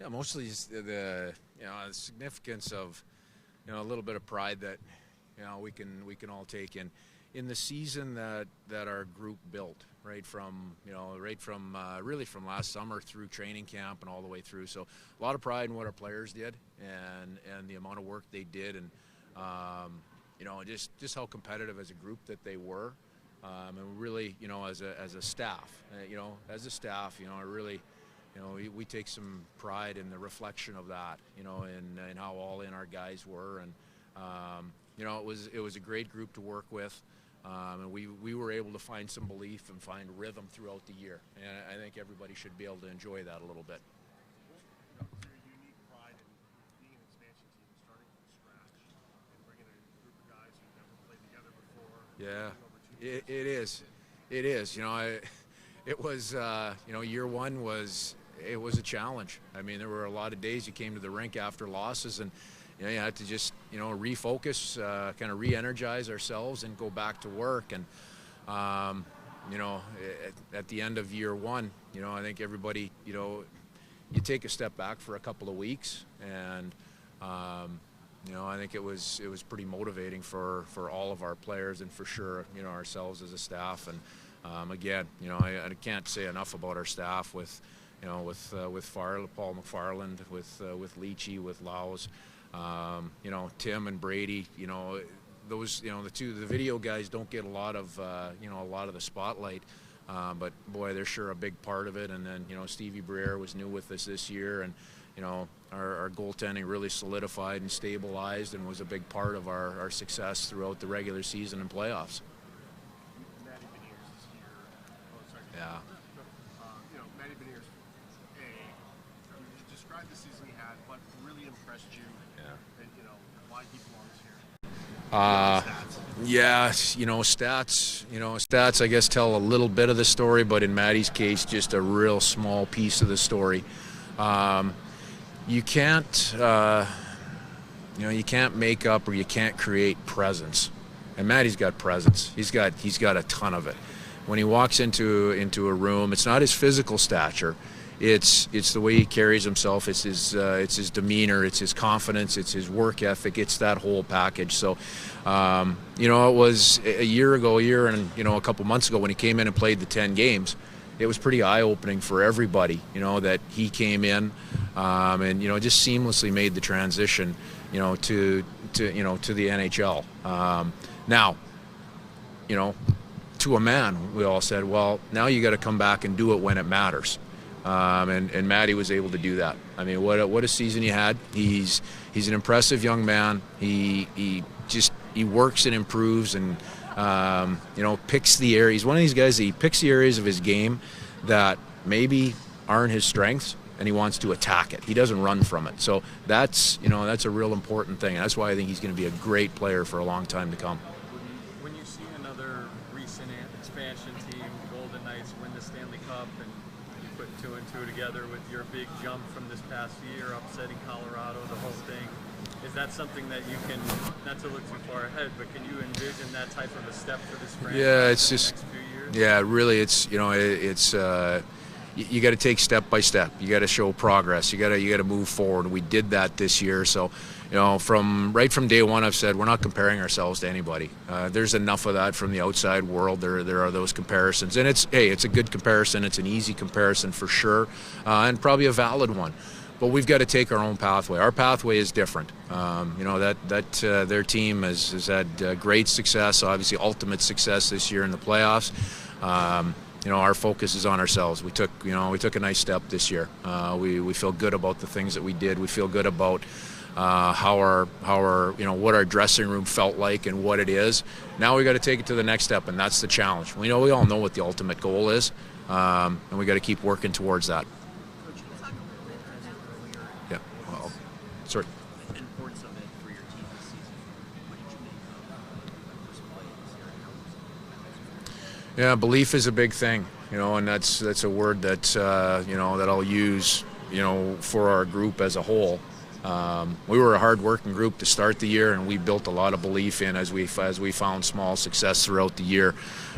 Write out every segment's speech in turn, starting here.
Yeah, mostly just the the significance of a little bit of pride that we can all take in the season that our group built right from really from last summer through training camp and all the way through. So a lot of pride in what our players did and the amount of work they did, and just how competitive as a group that they were, and really as a staff, I really. We take some pride in the reflection of that, and how all in our guys were, and it was a great group to work with, and we were able to find some belief and find rhythm throughout the year, and I think everybody should be able to enjoy that a little bit. Is there a unique pride in being an expansion team, starting from scratch, and bringing a group of guys who've never played together before? Yeah, it is. It is. It was year one was. It was a challenge. I mean, there were a lot of days you came to the rink after losses, and you had to just refocus, kind of re-energize ourselves, and go back to work. And at the end of year one, I think everybody, you take a step back for a couple of weeks, and I think it was pretty motivating for all of our players, and for sure ourselves as a staff. And again, I can't say enough about our staff with Paul McFarland, with Leachy, with Laus, Tim and Brady. Those the video guys don't get a lot of the spotlight, but boy, they're sure a big part of it. And then Stevie Briere was new with us this year, and our goaltending really solidified and stabilized, and was a big part of our success throughout the regular season and playoffs. Yeah. Matty Beniers, describe the season he had, what really impressed you, and why he belongs here. Stats I guess tell a little bit of the story, but in Matty's case, just a real small piece of the story. You can't make up, or you can't create presence, and Matty's got presence. He's got a ton of it. When he walks into a room, it's not his physical stature, it's the way he carries himself, it's his demeanor, it's his confidence, it's his work ethic, it's that whole package. So it was a year and a couple months ago when he came in and played the 10 games. It was pretty eye-opening for everybody, that he came in and just seamlessly made the transition to the NHL. Now to a man, we all said, well, now you got to come back and do it when it matters. And Matty was able to do that. I mean, what a season he had. He's an impressive young man. He works and improves, and picks the area. He's one of these guys that he picks the areas of his game that maybe aren't his strengths, and he wants to attack it. He doesn't run from it. So that's a real important thing. And that's why I think he's going to be a great player for a long time to come. When you see another recent expansion team, Golden Knights, win the Stanley Cup, and you put 2 and 2 together with your big jump from this past year, upsetting Colorado, the whole thing, is that something that you can, not to look too far ahead, but can you envision that type of a step for this franchise? Yeah, it's in just, the next few years? yeah, really, it's you got to take step by step. You got to show progress. You got to move forward. We did that this year. So, from day one, I've said we're not comparing ourselves to anybody. There's enough of that from the outside world. There are those comparisons, and it's a good comparison. It's an easy comparison for sure, and probably a valid one. But we've got to take our own pathway. Our pathway is different. Their team has had great success, obviously ultimate success this year in the playoffs. Our focus is on ourselves. We took a nice step this year. We feel good about the things that we did. We feel good about how our what our dressing room felt like and what it is. Now we got to take it to the next step, and that's the challenge. We all know what the ultimate goal is, and we got to keep working towards that. Yeah. Well, sorry. The importance of it for your team this season. What did you make of the first play this year? Yeah, belief is a big thing, and that's a word that that I'll use, for our group as a whole. We were a hard-working group to start the year, and we built a lot of belief in as we found small success throughout the year.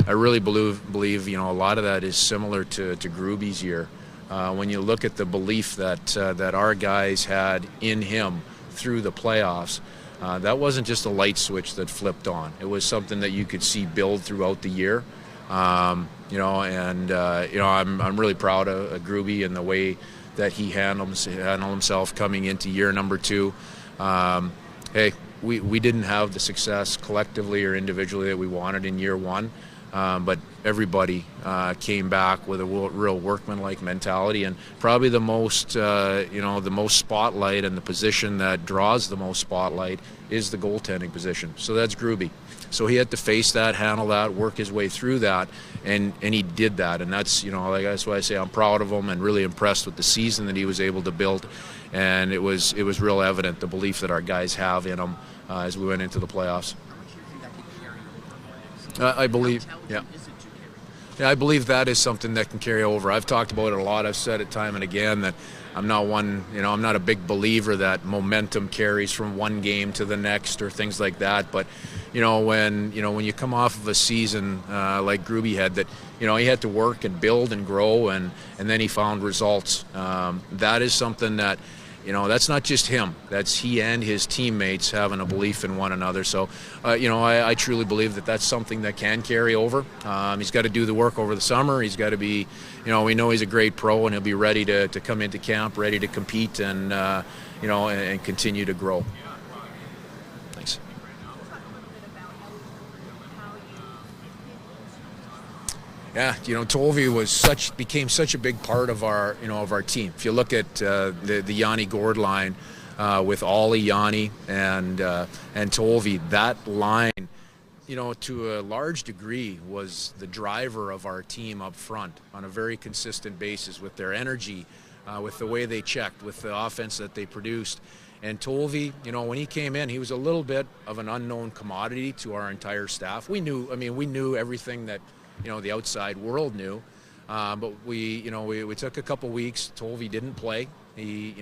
I really believe a lot of that is similar to Gruby's year. when you look at the belief that our guys had in him through the playoffs, that wasn't just a light switch that flipped on. It was something that you could see build throughout the year. I'm really proud of Gruby and the way that he handled himself coming into year number 2. We didn't have the success collectively or individually that we wanted in year 1, but everybody came back with a real workmanlike mentality, and probably the most spotlight and the position that draws the most spotlight is the goaltending position. So that's Gruby. So he had to face that, handle that, work his way through that, and he did that. And that's that's why I say I'm proud of him and really impressed with the season that he was able to build. And it was real evident, the belief that our guys have in him as we went into the playoffs. I believe, yeah. Yeah, I believe that is something that can carry over. I've talked about it a lot. I've said it time and again that I'm not a big believer that momentum carries from one game to the next or things like that. But when you come off of a season like Gruby had, that he had to work and build and grow, and then he found results. That is something that that's not just him. That's he and his teammates having a belief in one another. So, I truly believe that that's something that can carry over. He's got to do the work over the summer. He's got to be, we know he's a great pro, and he'll be ready to come into camp, ready to compete, and and continue to grow. Thanks. Yeah, Tolvi became such a big part of our team. If you look at the Yanni Gord line with Ollie, Yanni, and Tolvi, that line, to a large degree was the driver of our team up front on a very consistent basis with their energy, with the way they checked, with the offense that they produced. And Tolvi, when he came in, he was a little bit of an unknown commodity to our entire staff. We knew everything that the outside world knew, but we took a couple weeks. Tolvi didn't play. He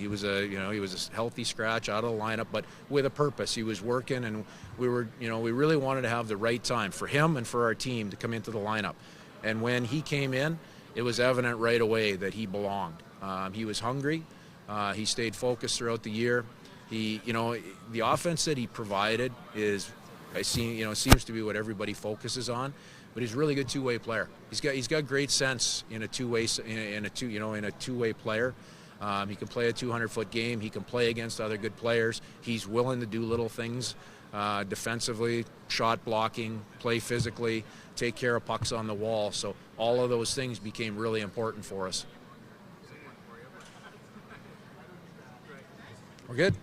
was a healthy scratch out of the lineup, but with a purpose. He was working, and we really wanted to have the right time for him and for our team to come into the lineup. And when he came in, it was evident right away that he belonged. He was hungry. He stayed focused throughout the year. The offense that he provided seems to be what everybody focuses on, but he's a really good two-way player. He's got great sense in a two-way player. He can play a 200-foot game. He can play against other good players. He's willing to do little things defensively, shot blocking, play physically, take care of pucks on the wall. So all of those things became really important for us. We're good.